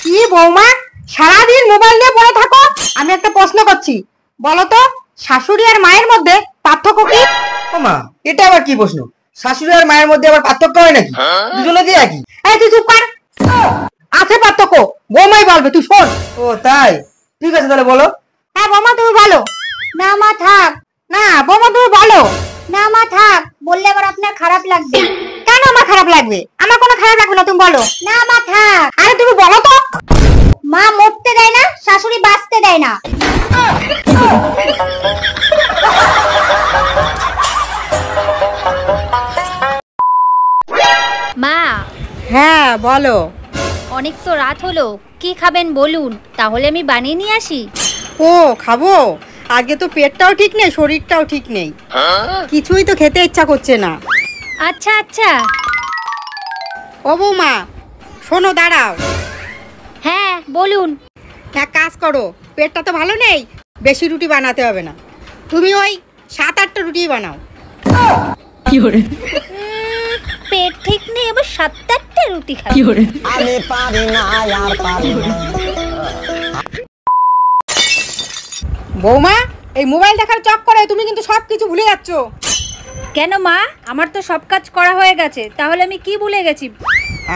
কি বৌমা, সারাদিন মোবাইল নিয়ে পড়ে থাকো? আমি একটা প্রশ্ন করছি, বলো তো শাশুড়ি আর মায়ের মধ্যে পার্থক্য কি? মা, এটা আবার কি প্রশ্ন? শাশুড়ি আর মায়ের মধ্যে আবার পার্থক্য হয় নাকি? দুজনে কি একই? এই তুই চুপ কর। আছে পার্থক্য, বৌমাই বলবে, তুই শোন। ও তাই, ঠিক আছে তাহলে বলো। হ্যাঁ বৌমা তুমি বলো। না মা থাক। না বৌমা তুমি বলো। না মা থাক, বললে আবার আপনার খারাপ লাগবে। কেন আমার খারাপ লাগবে? আমার কোনো খারাপ লাগবে না, তুমি বলো। না মা থাক। আরে তুমি বলো তো। মা মরতে দেয় না, শাশুড়ি বাঁচতে দেয় না। মা, হ্যাঁ বলো। অনেক তো রাত হলো, কি খাবেন বলুন, তাহলে আমি বানিয়ে নিয়ে আসি। ও খাবো? আগে তো পেটটাও ঠিক নেই, শরীরটাও ঠিক নেই, কিছুই তো খেতে ইচ্ছা করছে না। আচ্ছা আচ্ছা। ও বৌমা শোনো, দাঁড়াও। হ্যাঁ বলুন। এক কাজ করো, পেটটা তো ভালো নেই, বেশি রুটি বানাতে হবে না, তুমি ওই 7-8টা রুটি বানাও। পেট ঠিক নেই, আবার 7-8টা রুটি খাই। আমি পারি না আর পারি না। বৌমা, এই মোবাইল দেখার চক্করে তুমি কিন্তু সবকিছু ভুলে যাচ্ছ। কেন মা, আমার তো সব কাজ করা হয়ে গেছে, তাহলে আমি কি ভুলে গেছি?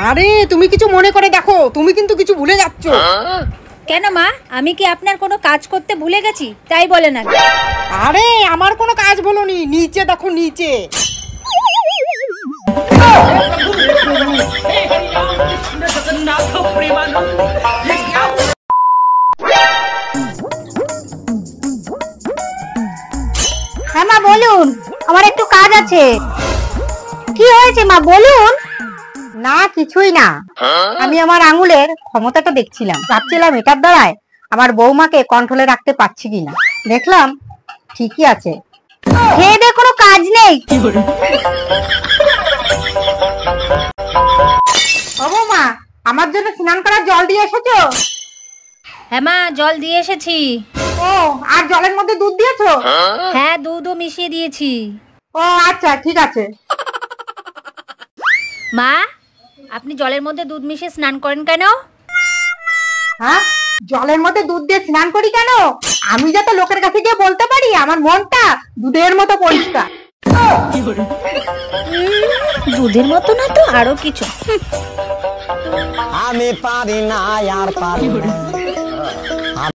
আরে তুমি কিছু মনে করে দেখো, তুমি কিন্তু কিছু ভুলে যাচ্ছ। কেন মা, আমি কি আপনার কোনো কাজ করতে ভুলে গেছি তাই বলে না? আরে আমার কোনো কাজ বলোনি, নিচে দেখো নিচে। হ্যাঁ মা বলুন, আমার একটু কাজ আছে। কি হয়েছে মা বলুন। না কিছুই না, আমি আমার আঙুলের ক্ষমতাটা দেখছিলাম, ভাবছিলাম এটার দ্বারাই আমার বৌমাকে কন্ট্রোলে রাখতে পারছি কিনা। দেখলাম ঠিকই আছে। খেয়ে দিয়ে কোনো কাজ নেই। ও বৌমা, আমার জন্য স্নান করার জল দিয়ে এসেছো? হ্যাঁ মা, জল দিয়ে এসেছি। ও, আর জলের মধ্যে দুধ দিয়েছো? হ্যাঁ, দুধও মিশিয়ে দিয়েছি। ও আচ্ছা ঠিক আছে। মা, আপনি জলের মধ্যে দুধ মিশিয়ে স্নান করেন কেন? হ্যাঁ, জলের মধ্যে দুধ দিয়ে স্নান করি কেন? আমি যাতে লোকের কাছে গিয়ে বলতে পারি আমার মনটা দুধের মতো পরিষ্কার। দুধের মতো না তো আরো কিছু। আমি পারি না আর পারি না।